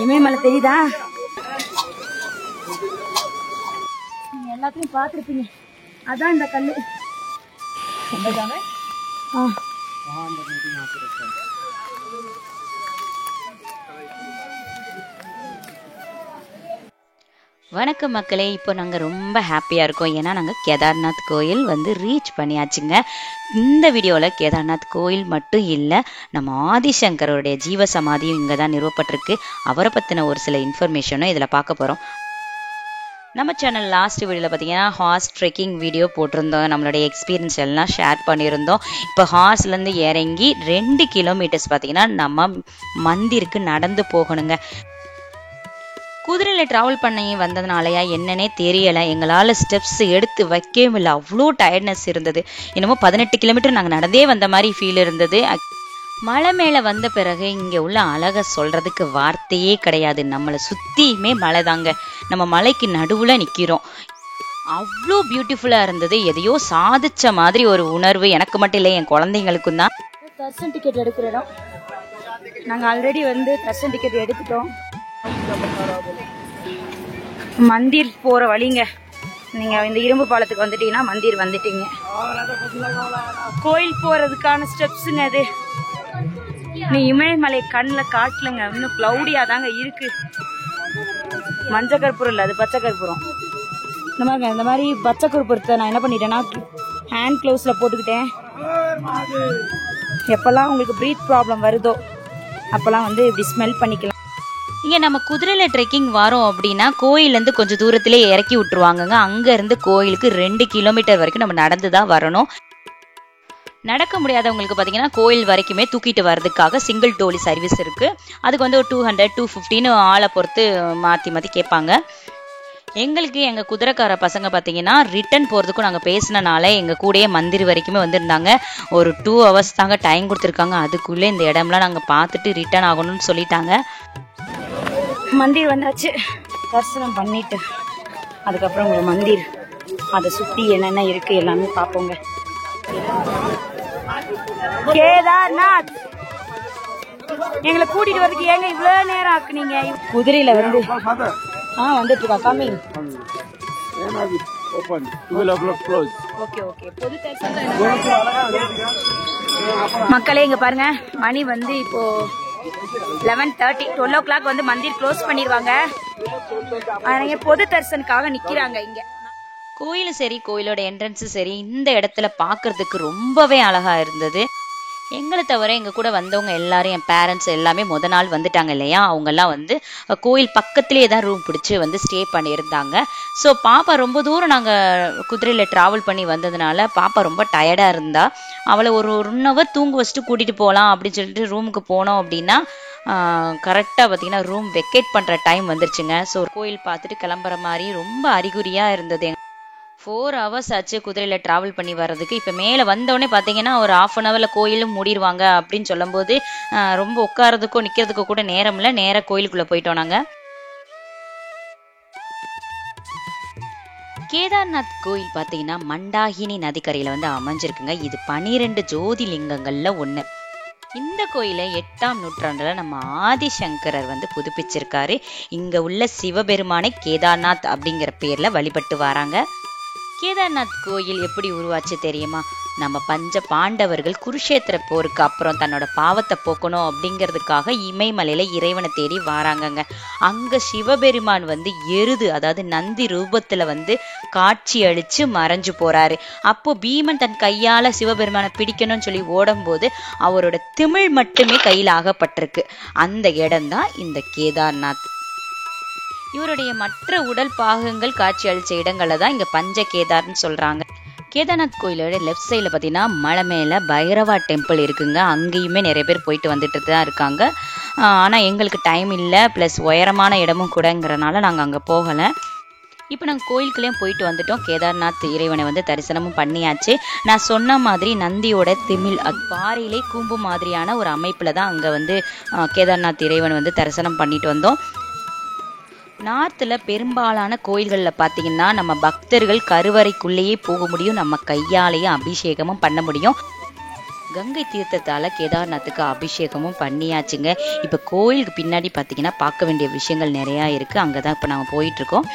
இமயமலை தெரியுதா? நீங்க எல்லாத்தையும் பார்த்துருப்பீங்க. அதான் இந்த கல்லு. வணக்கம் மக்களே, இப்போ நாங்கள் ரொம்ப ஹாப்பியாக இருக்கோம். ஏன்னா நாங்கள் கேதார்நாத் கோயில் வந்து ரீச் பண்ணியாச்சுங்க. இந்த வீடியோவில் கேதார்நாத் கோயில் மட்டும் இல்லை, நம்ம ஆதிசங்கரோடைய ஜீவசமாதியும் இங்கே தான் நிறுவப்பட்டிருக்கு. அவரை பற்றின ஒரு சில இன்ஃபர்மேஷனும் இதில் பார்க்க போகிறோம். நம்ம சேனல் லாஸ்ட் வீடியோவில் பார்த்தீங்கன்னா ஹார்ஸ் ட்ரெக்கிங் வீடியோ போட்டிருந்தோம். நம்மளுடைய எக்ஸ்பீரியன்ஸ் எல்லாம் ஷேர் பண்ணியிருந்தோம். இப்போ ஹார்ஸ்லேருந்து இறங்கி 2 கிலோமீட்டர்ஸ் பார்த்தீங்கன்னா நம்ம மந்திருக்கு நடந்து போகணுங்க. குதிரையில் ட்ராவல் பண்ணி வந்ததுனாலயா என்னன்னே தெரியலை, எங்களால் ஸ்டெப்ஸ் எடுத்து வைக்கவே இல்லை. அவ்வளோ டயர்ட்னஸ் இருந்தது. என்னமோ 18 கிலோமீட்டர் நாங்கள் நடந்தே வந்த மாதிரி ஃபீல் இருந்தது. மலை மேலே வந்த பிறகு இங்கே உள்ள அழகை சொல்கிறதுக்கு வார்த்தையே கிடையாது. நம்மளை சுற்றியுமே மலை தாங்க. நம்ம மலைக்கு நடுவில் நிற்கிறோம். அவ்வளோ பியூட்டிஃபுல்லாக இருந்தது. எதையோ சாதிச்ச மாதிரி ஒரு உணர்வு. எனக்கு மட்டும் இல்லை, என் குழந்தைங்களுக்கும் தான். தர்ஷன் டிக்கெட் எடுக்கிற இடம். நாங்கள் ஆல்ரெடி வந்து தர்ஷன் டிக்கெட் எடுத்துட்டோம். மந்திர் போற வழிங்க. நீங்க இந்த இரும்பு பாலத்துக்கு வந்துட்டீங்கன்னா மந்திர் வந்துட்டீங்க. கோயில் போறதுக்கான ஸ்டெப்ஸுங்க அது. நீ இமயமலை கண்ணில் காட்டலங்க, இன்னும் கிளவுடியா தாங்க இருக்கு. மஞ்ச கற்பூரம் இல்லை, அது பச்சை கற்பூரம். இந்த மாதிரி பச்சை கற்பூரத்தை நான் என்ன பண்ணிட்டேன்னா ஹேண்ட் க்ளவுஸ்ல போட்டுக்கிட்டேன். எப்பெல்லாம் உங்களுக்கு பிரீத் ப்ராப்ளம் வருதோ அப்பெல்லாம் வந்து இப்படி ஸ்மெல் பண்ணிக்கலாம். இங்கே நம்ம குதிரையில் ட்ரெக்கிங் வரோம் அப்படின்னா கோயிலேருந்து கொஞ்சம் தூரத்திலே இறக்கி விட்டுருவாங்கங்க. அங்கேருந்து கோயிலுக்கு 2 கிலோமீட்டர் வரைக்கும் நம்ம நடந்து தான் வரணும். நடக்க முடியாதவங்களுக்கு பார்த்தீங்கன்னா கோயில் வரைக்குமே தூக்கிட்டு வர்றதுக்காக சிங்கிள் டோலி சர்வீஸ் இருக்குது. அதுக்கு வந்து ஒரு 200, 250 ஆளை பொறுத்து மாற்றி கேட்பாங்க. எங்களுக்கு எங்கள் குதிரைக்கார பசங்க பார்த்தீங்கன்னா ரிட்டன் போகிறதுக்கும் நாங்கள் பேசினனால எங்கள் கூடயே மந்திர் வரைக்குமே வந்திருந்தாங்க. ஒரு 2 hours தாங்க டைம் கொடுத்துருக்காங்க. அதுக்குள்ளே இந்த இடம்லாம் நாங்கள் பார்த்துட்டு ரிட்டன் ஆகணும்னு சொல்லிட்டாங்க. மந்திர் வந்தாச்சு. தரிசனம் பண்ணிட்டு அதுக்கப்புறம் உங்களை மந்திர் அதை சுற்றி என்னென்ன இருக்கு எல்லாமே பார்ப்போங்க. கேதார்நாத் எங்களை கூட்டிட்டு வரதுக்கு ஏங்க இவ்வளவு நேரம் ஆக்குனீங்க? குதிரையில வந்து வந்துட்டு இருக்கா. கம்மிங். மக்களே இங்க பாருங்க, மணி வந்து இப்போ 11:30. 12 o'clock வந்து மந்திர் க்ளோஸ் பண்ணிடுவாங்க. பொது தரிசனுக்காக நிக்கிறாங்க இங்க. கோயிலும் சரி, கோயிலோட என்ட்ரன்ஸும் சரி, இந்த இடத்துல பார்க்கறதுக்கு ரொம்பவே அழகா இருந்தது. எங்களை தவிர எங்கள் கூட வந்தவங்க எல்லாரும், என் பேரண்ட்ஸ் எல்லாமே நாள் வந்துட்டாங்க இல்லையா, அவங்கெல்லாம் வந்து கோயில் பக்கத்துலேயே தான் ரூம் பிடிச்சி வந்து ஸ்டே பண்ணியிருந்தாங்க. ஸோ பாப்பா ரொம்ப தூரம் நாங்கள் குதிரையில் ட்ராவல் பண்ணி வந்ததுனால பாப்பா ரொம்ப டயர்டாக இருந்தா. அவளை ஒரு 1 hour தூங்க வச்சுட்டு கூட்டிகிட்டு போகலாம் அப்படின்னு சொல்லிட்டு ரூமுக்கு போனோம் அப்படின்னா கரெக்டாக பார்த்தீங்கன்னா ரூம் வெக்கேட் பண்ணுற டைம் வந்துருச்சுங்க. ஸோ கோயில் பார்த்துட்டு கிளம்புற மாதிரி ரொம்ப அறிகுறியாக இருந்தது. 4 hours ஆச்சு குதிரையில் ட்ராவல் பண்ணி வர்றதுக்கு. இப்போ மேலே வந்தோடனே பார்த்தீங்கன்னா ஒரு 1/2 hour கோயிலும் மூடிடுவாங்க அப்படின்னு சொல்லும்போது ரொம்ப உட்காரதுக்கோ நிற்கிறதுக்கோ கூட நேரம் இல்லை. நேராக கோயிலுக்குள்ளே போயிட்டோம் நாங்கள். கேதார்நாத் கோயில் பார்த்தீங்கன்னா மண்டாகினி நதிக்கரையில் வந்து அமைஞ்சிருக்குங்க. இது 12 ஜோதிலிங்கங்களில் ஒன்று. இந்த கோயிலை 8ஆம் நூற்றாண்டில் நம்ம ஆதிசங்கரர் வந்து புதுப்பிச்சிருக்காரு. இங்கே உள்ள சிவபெருமானை கேதார்நாத் அப்படிங்கிற பேரில் வழிபட்டு வராங்க. கேதார்நாத் கோயில் எப்படி உருவாச்சு தெரியுமா? நம்ம பஞ்ச பாண்டவர்கள் குருஷேத்திர போருக்கு அப்புறம் தன்னோட பாவத்தை போக்கணும் அப்படிங்கிறதுக்காக இமயமலையில இறைவனை தேடி வராங்கங்க. அங்க சிவபெருமான் வந்து எருது, அதாவது நந்தி ரூபத்துல வந்து காட்சி அளிச்சு மறைஞ்சு போறாரு. அப்போ பீமன் தன் கையால சிவபெருமானை பிடிக்கணும்னு சொல்லி ஓடும் போது அவரோட திமிழ் மட்டுமே கையில் ஆகப்பட்டிருக்கு. அந்த இடம்தான் இந்த கேதார்நாத். இவருடைய மற்ற உடல் பாகங்கள் காட்சி அளிச்ச இடங்களை தான் இங்க பஞ்ச கேதார்னு சொல்றாங்க. கேதார்நாத் கோயிலோட லெஃப்ட் சைடில் பார்த்தீங்கன்னா மலை மேலே பைரவா டெம்பிள் இருக்குங்க. அங்கேயுமே நிறைய பேர் போயிட்டு வந்துட்டு தான் இருக்காங்க. ஆனால் எங்களுக்கு டைம் இல்லை, ப்ளஸ் உயரமான இடமும் கூடங்கிறனால நாங்கள் அங்கே போகலை. இப்போ நாங்கள் கோயிலுக்குள்ளேயும் போயிட்டு வந்துட்டோம். கேதார்நாத் இறைவனை வந்து தரிசனமும் பண்ணியாச்சு. நான் சொன்ன மாதிரி நந்தியோட திமிழ் பாறையிலே கூம்பு மாதிரியான ஒரு அமைப்பில் தான் அங்கே வந்து கேதார்நாத் இறைவனை வந்து தரிசனம் பண்ணிட்டு வந்தோம். நார்த்தில் பெரும்பாலான கோயில்களில் பார்த்தீங்கன்னா நம்ம பக்தர்கள் கருவறைக்குள்ளேயே போக முடியும், நம்ம கையாலேயே அபிஷேகமும் பண்ண முடியும். கங்கை தீர்த்தத்தால கேதார்நாத்துக்கு அபிஷேகமும் பண்ணியாச்சுங்க. இப்போ கோயிலுக்கு பின்னாடி பார்த்தீங்கன்னா பார்க்க வேண்டிய விஷயங்கள் நிறையா இருக்குது. அங்கே தான் இப்போ நாங்கள் போயிட்டுருக்கோம்.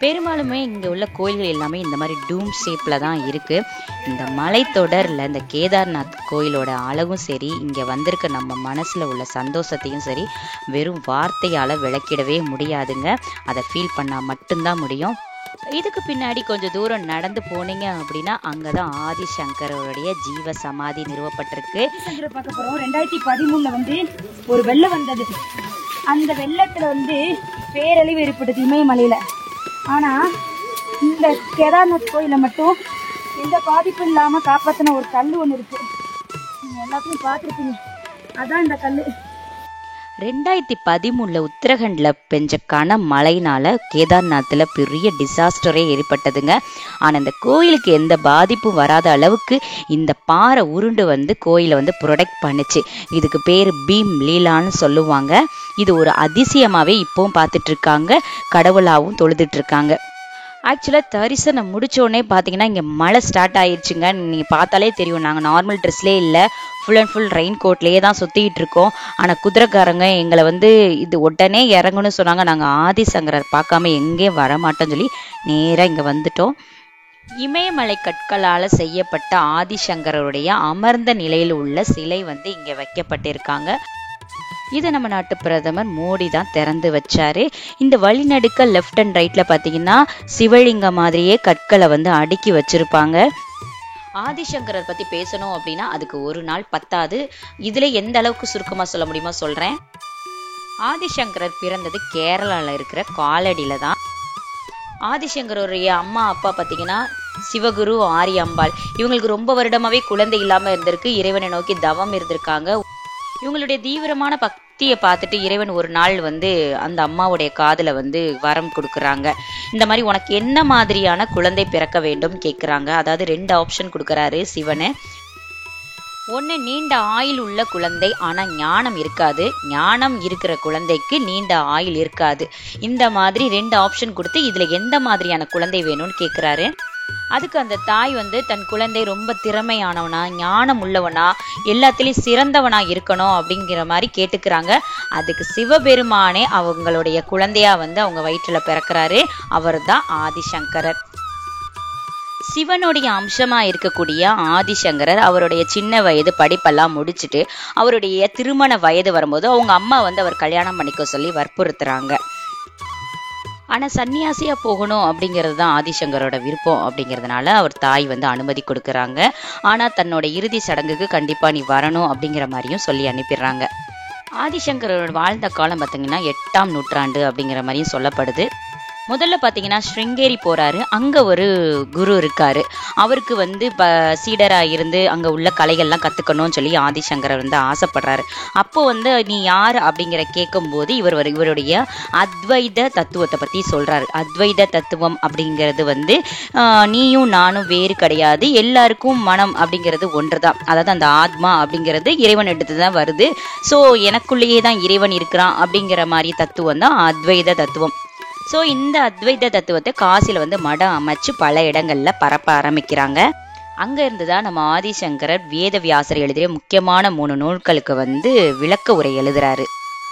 பெரும்பாலுமே இங்கே உள்ள கோயில்கள் எல்லாமே இந்த மாதிரி டூம் ஷேப்பில் தான் இருக்குது. இந்த மலைத்தொடரில் இந்த கேதார்நாத் கோயிலோட அழகும் சரி, இங்கே வந்திருக்க நம்ம மனசில் உள்ள சந்தோஷத்தையும் சரி வெறும் வார்த்தையால் விளக்கிடவே முடியாதுங்க. அதை ஃபீல் பண்ணால் மட்டும்தான் முடியும். இதுக்கு பின்னாடி கொஞ்சம் தூரம் நடந்து போனீங்க அப்படின்னா அங்கே தான் ஆதிசங்கரோடைய ஜீவ சமாதி நிறுவப்பட்டிருக்கு. பார்க்க போகிறோம். 2013 வந்து ஒரு வெள்ளம் வந்தது. அந்த வெள்ளத்தில் வந்து பேரழிவு ஏற்படுது இமயமலையில். ஆனால் இந்த கேதார்நாத் கோயிலில் மட்டும் எந்த பாதிப்பும் இல்லாமல் காப்பாற்றின ஒரு கல் ஒன்று இருக்குது. நீங்கள் எல்லாத்தையும் பார்த்துருப்பீங்க. அதான் இந்த கல். 2013 உத்தரகண்டில் பெஞ்ச கனமழையினால கேதார்நாத்தில் பெரிய டிசாஸ்டரே ஏற்பட்டதுங்க. ஆனால் இந்த கோயிலுக்கு எந்த பாதிப்பும் வராத அளவுக்கு இந்த பாறை உருண்டு வந்து கோயிலை வந்து ப்ரொடெக்ட் பண்ணுச்சு. இதுக்கு பேர் பீம் லீலான்னு சொல்லுவாங்க. இது ஒரு அதிசயமாகவே இப்போவும் பார்த்துட்டு இருக்காங்க, கடவுளாகவும் தொழுதுட்டு இருக்காங்க. ஆக்சுவலாக தரிசனம் முடித்தோடனே பார்த்தீங்கன்னா இங்கே மழை ஸ்டார்ட் ஆயிடுச்சுங்க. நீங்கள் பார்த்தாலே தெரியும், நாங்கள் நார்மல் ட்ரெஸ்லேயே இல்லை, ஃபுல் அண்ட் ஃபுல் ரெயின் கோட்லேயே தான் சுற்றிக்கிட்டு இருக்கோம். ஆனால் குதிரைக்காரங்க எங்களை வந்து இது உடனே இறங்கணும்னு சொன்னாங்க. நாங்கள் ஆதிசங்கரர் பார்க்காம எங்கேயும் வரமாட்டோம்னு சொல்லி நேராக இங்கே வந்துட்டோம். இமயமலை கற்களால் செய்யப்பட்ட ஆதிசங்கரருடைய அமர்ந்த நிலையில் உள்ள சிலை வந்து இங்கே வைக்கப்பட்டிருக்காங்க. இதை நம்ம நாட்டு பிரதமர் மோடி தான் திறந்து வச்சாரு. இந்த வழிநடுக்க லெஃப்ட் அண்ட் ரைட்ல பார்த்தீங்கன்னா சிவலிங்க மாதிரியே கற்களை வந்து அடுக்கி வச்சிருப்பாங்க. ஆதிசங்கரர் பத்தி பேசணும் அப்படின்னா அதுக்கு ஒரு நாள் பத்தாது. இதுல எந்த அளவுக்கு சுருக்கமா சொல்ல முடியுமோ சொல்றேன். ஆதிசங்கரர் பிறந்தது கேரளால இருக்கிற காலடியில தான். ஆதிசங்கருடைய அம்மா அப்பா பார்த்தீங்கன்னா சிவகுரு, ஆரியம்பாள். இவங்களுக்கு ரொம்ப வருடமாவே குழந்தை இல்லாம இருந்திருக்கு. இறைவனை நோக்கி தவம் இருந்திருக்காங்க. இவங்களுடைய தீவிரமான பக்தியை பார்த்துட்டு இறைவன் ஒரு நாள் வந்து அந்த அம்மாவுடைய காதுல வந்து வரம் கொடுக்குறாங்க. இந்த மாதிரி உனக்கு என்ன மாதிரியான குழந்தை பிறக்க வேண்டும் கேட்குறாங்க. அதாவது 2 ஆப்ஷன் கொடுக்குறாரு சிவனை. ஒன்று, நீண்ட ஆயுள் உள்ள குழந்தை ஆனால் ஞானம் இருக்காது. ஞானம் இருக்கிற குழந்தைக்கு நீண்ட ஆயுள் இருக்காது. இந்த மாதிரி 2 ஆப்ஷன் கொடுத்து இதில் எந்த மாதிரியான குழந்தை வேணும்னு கேட்குறாரு. அதுக்கு அந்த தாய் வந்து தன் குழந்தை ரொம்ப திறமையானவனா, ஞானம் உள்ளவனா, எல்லாத்திலையும் சிறந்தவனா இருக்கணும் அப்படிங்கிற மாதிரி கேட்டுக்கிறாங்க. அதுக்கு சிவபெருமானே அவங்களுடைய குழந்தையா வந்து அவங்க வயிற்றுல பிறக்கிறாரு. அவர் தான் ஆதிசங்கரர். சிவனுடைய அம்சமா இருக்கக்கூடிய ஆதிசங்கரர் அவருடைய சின்ன வயது படிப்பெல்லாம் முடிச்சுட்டு அவருடைய திருமண வயது வரும்போது அவங்க அம்மா வந்து அவர் கல்யாணம் பண்ணிக்க சொல்லி வற்புறுத்துறாங்க. ஆனால் சன்னியாசியாக போகணும் அப்படிங்கிறது தான் ஆதிசங்கரோட விருப்பம். அப்படிங்கிறதுனால அவர் தாய் வந்து அனுமதி கொடுக்குறாங்க. ஆனால் தன்னோட இறுதி சடங்குக்கு கண்டிப்பாக நீ வரணும் அப்படிங்கிற மாதிரியும் சொல்லி அனுப்பிடுறாங்க. ஆதிசங்கரோட வாழ்ந்த காலம் பார்த்தீங்கன்னா 8ஆம் நூற்றாண்டு அப்படிங்கிற மாதிரியும் சொல்லப்படுது. முதல்ல பார்த்தீங்கன்னா ஸ்ருங்கேரி போகிறாரு. அங்கே ஒரு குரு இருக்கார். அவருக்கு வந்து சீடராக இருந்து அங்கே உள்ள கலைகள்லாம் கற்றுக்கணும்னு சொல்லி ஆதிசங்கரர் வந்து ஆசைப்படுறாரு. அப்போ வந்து நீ யார் அப்படிங்கிற கேட்கும்போது இவருடைய அத்வைத தத்துவத்தை பற்றி சொல்கிறாரு. அத்வைத தத்துவம் அப்படிங்கிறது வந்து நீயும் நானும் வேறு கிடையாது, எல்லாருக்கும் மனம் அப்படிங்கிறது ஒன்று தான். அதாவது அந்த ஆத்மா அப்படிங்கிறது இறைவன் எடுத்து தான் வருது. ஸோ எனக்குள்ளேயே தான் இறைவன் இருக்கிறான் அப்படிங்கிற மாதிரி தத்துவம் தான் அத்வைத தத்துவம். ஸோ இந்த அத்வைத தத்துவத்தை காசியில் வந்து மடம் அமைச்சு பல இடங்களில் பரப்ப ஆரம்பிக்கிறாங்க. அங்கே இருந்து தான் நம்ம ஆதிசங்கரர் வேதவியாசர் எழுதிய முக்கியமான 3 நூல்களுக்கு வந்து விளக்க உரை எழுதுறாரு.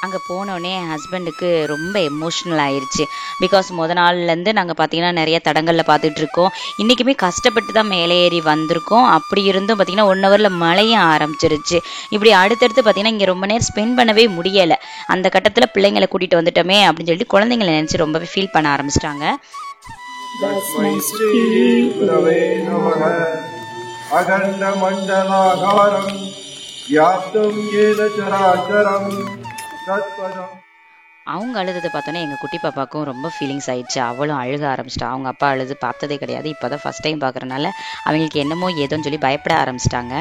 அங்கே போனோடனே என் ஹஸ்பண்டுக்கு ரொம்ப எமோஷ்னல் ஆயிடுச்சு. பிகாஸ் நாள்லேருந்து நாங்கள் பார்த்தீங்கன்னா நிறைய தடங்களில் பார்த்துட்டு இருக்கோம். இன்றைக்குமே கஷ்டப்பட்டு தான் மேலே ஏறி வந்திருக்கோம். அப்படி இருந்தும் பார்த்தீங்கன்னா 1 ஹவரில் மழையும் ஆரம்பிச்சிருச்சு. இப்படி அடுத்தடுத்து பார்த்தீங்கன்னா இங்கே ரொம்ப நேரம் ஸ்பெண்ட் பண்ணவே முடியலை. அந்த கட்டத்தில் பிள்ளைங்களை கூட்டிகிட்டு வந்துட்டோமே அப்படின்னு சொல்லிட்டு குழந்தைங்களை நினச்சி ரொம்பவே ஃபீல் பண்ண ஆரம்பிச்சிட்டாங்க. அவங்க அழுததை பார்த்தோன்னே எங்கள் குட்டி பாப்பாவுக்கும் ரொம்ப ஃபீலிங்ஸ் ஆயிடுச்சு. அவளும் அழுக ஆரம்பிச்சிட்டா. அவங்க அப்பா அழுது பார்த்ததே கிடையாது. இப்போ தான் ஃபஸ்ட் டைம் பார்க்குறனால அவங்களுக்கு என்னமோ ஏதோன்னு சொல்லி பயப்பட ஆரம்பிச்சிட்டாங்க.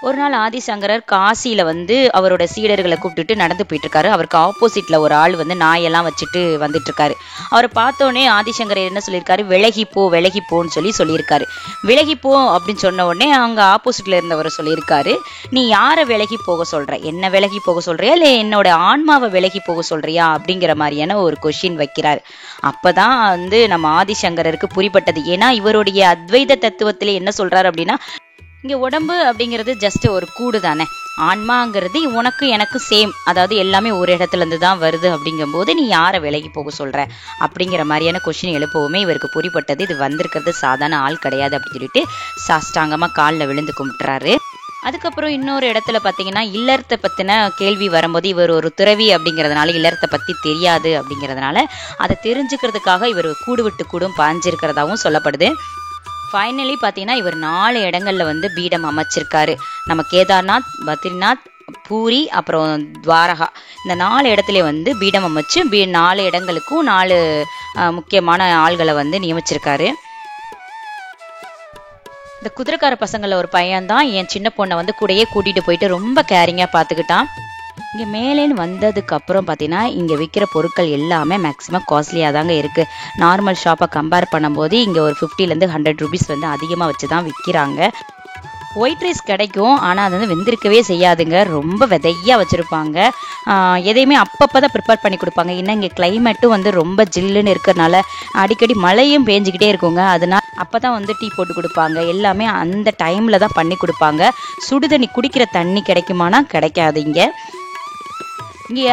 ஒரு நாள் ஆதிசங்கரர் காசியில வந்து அவரோட சீடர்களை கூப்பிட்டுட்டு நடந்து போயிட்டு இருக்காரு. அவருக்கு ஆப்போசிட்ல ஒரு ஆள் வந்து நாயெல்லாம் வச்சுட்டு வந்துட்டு இருக்காரு. அவரை பார்த்தோன்னே ஆதிசங்கரர் என்ன சொல்லியிருக்காரு, விலகிப்போ விலகிப்போன்னு சொல்லியிருக்காரு. விலகிப்போ அப்படின்னு சொன்ன உடனே அங்க ஆப்போசிட்ல இருந்தவர் சொல்லியிருக்காரு, நீ யாரை விலகி போக சொல்ற, என்ன விலகி போக சொல்றியா இல்ல என்னோட ஆன்மாவை விலகி போக சொல்றியா அப்படிங்கிற மாதிரியான ஒரு கொஸ்டின் வைக்கிறார். அப்பதான் வந்து நம்ம ஆதிசங்கரருக்கு புரிப்பட்டது. ஏன்னா இவருடைய அத்வைத தத்துவத்திலே என்ன சொல்றாரு அப்படின்னா, இங்க உடம்பு அப்படிங்கிறது ஜஸ்ட் ஒரு கூடு தானே, ஆன்மாங்கிறது உனக்கு எனக்கு சேம், அதாவது எல்லாமே ஒரு இடத்துல இருந்து தான் வருது. அப்படிங்கும் போது நீ யாரை விலகி போக சொல்ற அப்படிங்கிற மாதிரியான கொஸ்டின் எழுப்பவுமே இவருக்கு புரிப்பட்டது, இது வந்திருக்கிறது சாதாரண ஆள் கிடையாது அப்படின்னு சொல்லிட்டு சாஷ்டாங்கமா காலில் விழுந்து கும்பிட்டுறாரு. அதுக்கப்புறம் இன்னொரு இடத்துல பார்த்தீங்கன்னா இல்லறத்தை பற்றின கேள்வி வரும்போது இவர் ஒரு துறவி அப்படிங்கிறதுனால இல்லறத்தை பற்றி தெரியாது அப்படிங்கிறதுனால அதை தெரிஞ்சுக்கிறதுக்காக இவர் கூடு விட்டு கூடும் பாஞ்சிருக்கிறதாவும் சொல்லப்படுது. ஃபைனலி பார்த்தீங்கன்னா இவர் 4 இடங்கள்ல வந்து பீடம் அமைச்சிருக்காரு. நம்ம கேதார்நாத், பத்ரிநாத், பூரி, அப்புறம் துவாரகா, இந்த 4 இடத்துல வந்து பீடம் அமைச்சு 4 இடங்களுக்கும் 4 முக்கியமான ஆள்களை வந்து நியமிச்சிருக்காரு. இந்த குதிரைக்கார பசங்கள ஒரு பையன் தான் என் சின்ன பொண்ணை வந்து கூடயே கூட்டிட்டு போயிட்டு ரொம்ப கேரிங்கா பார்த்துக்கிட்டான். இங்கே மேலேன்னு வந்ததுக்கு அப்புறம் பார்த்தீங்கன்னா இங்கே விற்கிற பொருட்கள் எல்லாமே மேக்ஸிமம் காஸ்ட்லியாக தாங்க இருக்குது. நார்மல் ஷாப்பை கம்பேர் பண்ணும்போது இங்கே ஒரு 50 to 100 rupees வந்து அதிகமாக வச்சு தான் விற்கிறாங்க. ஒயிட் ரைஸ் கிடைக்கும், ஆனால் அது வந்து வெந்திருக்கவே செய்யாதுங்க, ரொம்ப விதையாக வச்சுருப்பாங்க. எதையுமே அப்பப்போ தான் ப்ரிப்பேர் பண்ணி கொடுப்பாங்க. இன்னும் இங்கே கிளைமேட்டும் வந்து ரொம்ப ஜில்லுன்னு இருக்கிறனால அடிக்கடி மழையும் பேஞ்சிக்கிட்டே இருக்குங்க. அதனால் அப்போ தான் வந்து டீ போட்டு கொடுப்பாங்க. எல்லாமே அந்த டைமில் தான் பண்ணி கொடுப்பாங்க. சுடுதண்ணி குடிக்கிற தண்ணி கிடைக்குமானா கிடைக்காது. இங்கே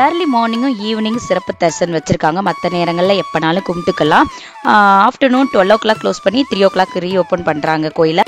ஏர்லி மார்னிங்கும் ஈவினிங்கும் சிறப்பு தரிசனம் வச்சுருக்காங்க. மற்ற நேரங்களில் எப்போனாலும் கும்பிட்டுக்கலாம். ஆஃப்டர்நூன் 12 o'clock க்ளோஸ் பண்ணி 3 o'clock ரீஓப்பன் பண்ணுறாங்க கோயிலை.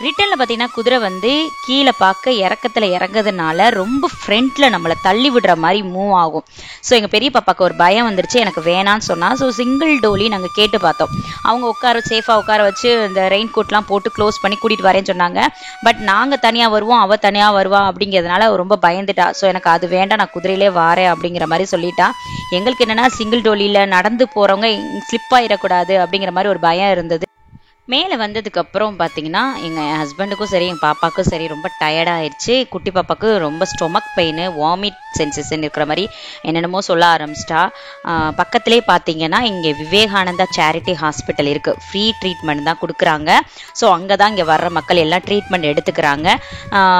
ரிட்டர்னில் பார்த்தீங்கன்னா குதிரை வந்து கீழே பார்க்க இறக்கத்தில் இறங்குறதுனால ரொம்ப ஃப்ரண்ட்டில் நம்மளை தள்ளி விடுற மாதிரி மூவ் ஆகும். ஸோ எங்கள் பெரிய பாப்பாவுக்கு ஒரு பயம் வந்துருச்சு, எனக்கு வேணான்னு சொன்னால். ஸோ சிங்கிள் டோலி நாங்கள் கேட்டு பார்த்தோம். அவங்க சேஃபாக உட்கார வச்சு இந்த ரெயின் கோட்லாம் போட்டு க்ளோஸ் பண்ணி கூட்டிகிட்டு வரேன்னு சொன்னாங்க. பட் நாங்கள் தனியாக வருவோம், அவள் தனியாக வருவா அப்படிங்கிறதுனால ரொம்ப பயந்துட்டா. ஸோ எனக்கு அது வேண்டாம், நான் குதிரையிலே வரேன் அப்படிங்கிற மாதிரி சொல்லிட்டா. எங்களுக்கு என்னென்னா சிங்கிள் டோலியில் நடந்து போகிறவங்க ஸ்லிப் ஆகிடக்கூடாது அப்படிங்கிற மாதிரி ஒரு பயம் இருந்தது. மேலே வந்ததுக்கு அப்புறம் பார்த்தீங்கன்னா எங்கள் ஹஸ்பண்டுக்கும் சரி எங்கள் பாப்பாவுக்கும் சரி ரொம்ப டயர்டாகிடுச்சு. குட்டி பாப்பாவுக்கு ரொம்ப ஸ்டொமக் பெயின், வாமிட் சென்சேஷன் இருக்கிற மாதிரி என்னென்னமோ சொல்ல ஆரம்பிச்சிட்டா. பக்கத்துலேயே பார்த்தீங்கன்னா இங்கே விவேகானந்தா சேரிட்டி ஹாஸ்பிட்டல் இருக்குது, ஃப்ரீ ட்ரீட்மெண்ட் தான் கொடுக்குறாங்க. ஸோ அங்கே தான் இங்கே வர்ற மக்கள் எல்லாம் ட்ரீட்மெண்ட் எடுத்துக்கிறாங்க.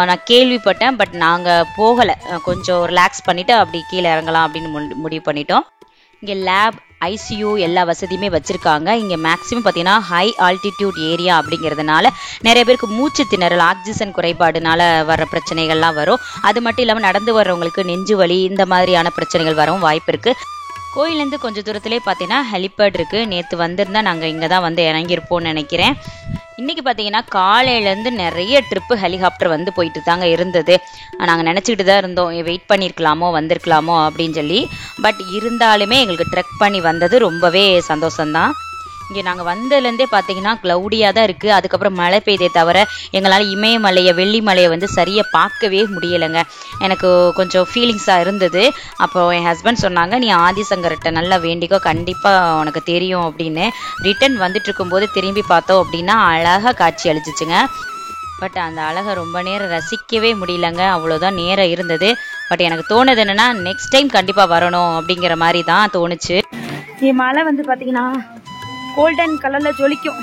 நான் கேள்விப்பட்டேன், பட் நாங்கள் போகலை. கொஞ்சம் ரிலாக்ஸ் பண்ணிவிட்டு அப்படி கீழே இறங்கலாம் அப்படின்னு முடிவு பண்ணிட்டோம். இங்கே லேப், ஐசியூ எல்லா வசதியுமே வச்சுருக்காங்க. இங்கே மேக்ஸிமம் பார்த்தீங்கன்னா ஹை ஆல்டிடியூட் ஏரியா அப்படிங்கிறதுனால நிறைய பேருக்கு மூச்சு திணறல், ஆக்சிஜன் குறைபாடுனால வர்ற பிரச்சனைகள்லாம் வரும். அது மட்டும் இல்லாமல் நடந்து வர்றவங்களுக்கு நெஞ்சு வலி இந்த மாதிரியான பிரச்சனைகள் வரவும் வாய்ப்பு இருக்குது. கோயிலேருந்து கொஞ்சம் தூரத்துலேயே பார்த்தீங்கன்னா ஹெலிபேட் இருக்குது. நேற்று வந்திருந்தா நாங்கள் இங்கே தான் வந்து இறங்கியிருப்போம்னு நினைக்கிறேன். இன்றைக்கி பார்த்தீங்கன்னா காலையிலேருந்து நிறைய ட்ரிப்பு ஹெலிகாப்டர் வந்து போயிட்டு தாங்க இருந்தது. நாங்கள் நினச்சிக்கிட்டு தான் இருந்தோம் வெயிட் பண்ணியிருக்கலாமோ வந்திருக்கலாமோ அப்படின்னு சொல்லி. பட் இருந்தாலுமே எங்களுக்கு ட்ரெக் பண்ணி வந்தது ரொம்பவே சந்தோஷம்தான். இங்கே நாங்கள் வந்ததுலேருந்தே பார்த்தீங்கன்னா க்ளவுடியாக தான் இருக்குது. அதுக்கப்புறம் மழை பெய்தே தவிர எங்களால் இமயமலையை, வெள்ளிமலையை வந்து சரியாக பார்க்கவே முடியலைங்க. எனக்கு கொஞ்சம் ஃபீலிங்ஸாக இருந்தது. அப்போ என் ஹஸ்பண்ட் சொன்னாங்க, நீ ஆதிசங்கர்கிட்ட நல்லா வேண்டிக்கோ, கண்டிப்பாக உனக்கு தெரியும் அப்படின்னு. ரிட்டன் வந்துட்டு இருக்கும்போது திரும்பி பார்த்தோம் அப்படின்னா அழகாக காட்சி அளிச்சிச்சுங்க. பட் அந்த அழகை ரொம்ப நேரம் ரசிக்கவே முடியலங்க, அவ்வளோதான் நேரம் இருந்தது. பட் எனக்கு தோணுது என்னென்னா நெக்ஸ்ட் டைம் கண்டிப்பாக வரணும் அப்படிங்கிற மாதிரி தான் தோணுச்சு. மழை வந்து பார்த்தீங்கன்னா கோல்டன் கலர்ல ஜொலிக்கும்.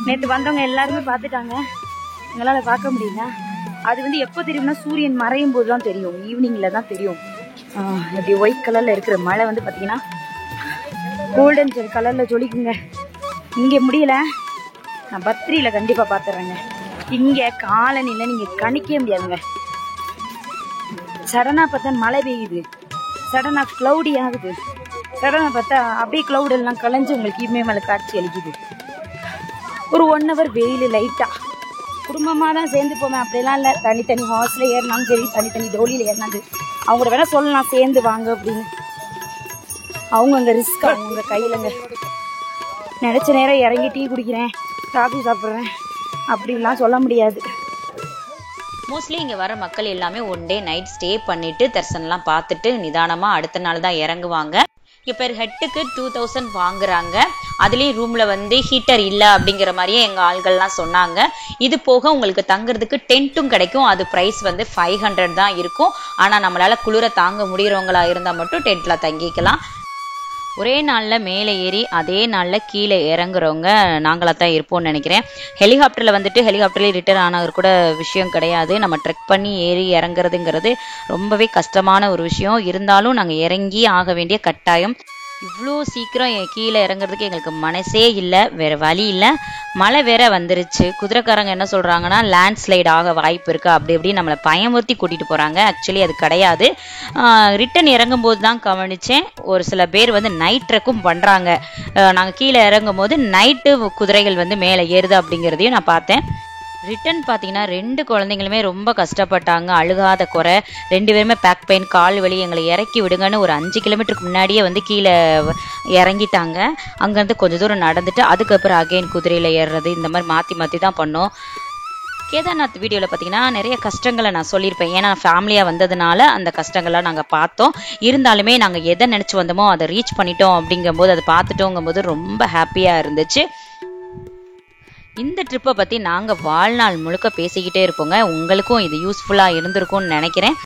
நேற்று வந்தவங்க எல்லாருமே பார்த்துட்டாங்க, எங்களால் பார்க்க முடியல. அது வந்து எப்போ தெரியும்னா சூரியன் மறையும் போது தான் தெரியும், ஈவினிங்ல தான் தெரியும். இப்படி ஒயிட் கலர்ல இருக்கிற மழை வந்து பார்த்தீங்கன்னா கோல்டன் கலர்ல ஜொலிக்குங்க. இங்கே முடியல, நான் பத்ரியில கண்டிப்பாக பார்த்துறேங்க. இங்கே காலனில நீங்கள் கணிக்கவே முடியாதுங்க. சடனா பார்த்தா மழை பெய்யுது, சடனா கிளவுடி ஆகுது, சடனா பார்த்தா அப்படியே கிளவுட் எல்லாம் கலைஞ்சு உங்களுக்கு இமயமலை காட்சி அளிக்குது. ஒரு 1 hour வெயில் லைட்டா. குடும்பமாக தான் சேர்ந்து போவேன் அப்படிலாம் இல்லை. தனித்தனி ஹார்ஸ்ல ஏறினாலும் சரி, தனித்தனி டோலியில் ஏறினாது அவங்க வேணா சொல்லலாம் சேர்ந்து வாங்க அப்படின்னு. அவங்க அங்கே ரிஸ்க், அவங்க கையிலங்க. நினைச்ச நேரம் இறங்கி டீ குடிக்கிறேன், காஃபி சாப்பிட்றேன் அப்படின்லாம் சொல்ல முடியாது. மோஸ்ட்லி இங்கே வர மக்கள் எல்லாமே 1 day நைட் ஸ்டே பண்ணிட்டு தரிசனம்லாம் பார்த்துட்டு நிதானமாக அடுத்த நாள் தான் இறங்குவாங்க. இங்கே பெர் ஹெட்டுக்கு 2000 வாங்குறாங்க. அதுலேயும் ரூமில் வந்து ஹீட்டர் இல்லை அப்படிங்கிற மாதிரியே எங்கள் ஆள்கள்லாம் சொன்னாங்க. இது போக உங்களுக்கு தங்குறதுக்கு டென்ட்டும் கிடைக்கும். அது ப்ரைஸ் வந்து 500 தான் இருக்கும். ஆனால் நம்மளால் குளிர தாங்க முடிகிறவங்களா இருந்தால் மட்டும் டென்ட்டில் தங்கிக்கலாம். ஒரே நாளில் மேலே ஏறி அதே நாளில் கீழே இறங்குறவங்க நாங்களாக தான் இருப்போம்னு நினைக்கிறேன். ஹெலிகாப்டரில் வந்துட்டு ஹெலிகாப்டர்லேயே ரிட்டர்ன் ஆனவர் கூட விஷயம் கிடையாது. நம்ம ட்ரெக் பண்ணி ஏறி இறங்குறதுங்கிறது ரொம்பவே கஷ்டமான ஒரு விஷயம். இருந்தாலும் நாங்கள் இறங்கி ஆக வேண்டிய கட்டாயம். இவ்வளோ சீக்கிரம் கீழே இறங்குறதுக்கு எங்களுக்கு மனசே இல்லை, வேறு வழி இல்லை. மழை வேற வந்துருச்சு. குதிரைக்காரங்க என்ன சொல்கிறாங்கன்னா லேண்ட்ஸ்லைட் ஆக வாய்ப்பு இருக்குது அப்படி இப்படி நம்மளை பயமுறுத்தி கூட்டிகிட்டு போகிறாங்க. ஆக்சுவலி அது கிடையாது. ரிட்டன் இறங்கும்போது தான் கவனித்தேன், ஒரு சில பேர் வந்து நைட் ட்ரெக்கும் பண்ணுறாங்க. நாங்கள் கீழே இறங்கும் போது நைட்டு குதிரைகள் வந்து மேலே ஏறுது அப்படிங்கிறதையும் நான் பார்த்தேன். ரிட்டன் பார்த்தீங்கன்னா 2 குழந்தைங்களுமே ரொம்ப கஷ்டப்பட்டாங்க. அழுகாத குறை. 2 பேருமே பேக் பெயின், கால் வலி, எங்களை இறக்கி விடுங்கன்னு ஒரு 5 கிலோமீட்டருக்கு முன்னாடியே வந்து கீழே இறங்கிட்டாங்க. அங்கேருந்து கொஞ்சம் தூரம் நடந்துட்டு அதுக்கப்புறம் அகைன் குதிரையில் ஏறுறது, இந்த மாதிரி மாற்றி மாற்றி தான் பண்ணோம். கேதார்நாத் வீடியோவில் பார்த்தீங்கன்னா நிறைய கஷ்டங்களை நான் சொல்லியிருப்பேன். ஏன்னா ஃபேமிலியாக வந்ததுனால அந்த கஷ்டங்கள்லாம் நாங்கள் பார்த்தோம். இருந்தாலுமே நாங்கள் எதை நினச்சி வந்தோமோ அதை ரீச் பண்ணிட்டோம் அப்படிங்கும்போது, அதை பார்த்துட்டோங்கும்போது ரொம்ப ஹாப்பியாக இருந்துச்சு. இந்த ட்ரிப்பை பற்றி நாங்கள் வாழ்நாள் முழுக்க பேசிக்கிட்டே இருப்போங்க. உங்களுக்கும் இது யூஸ்ஃபுல்லாக இருந்திருக்கும்னு நினைக்கிறேன்.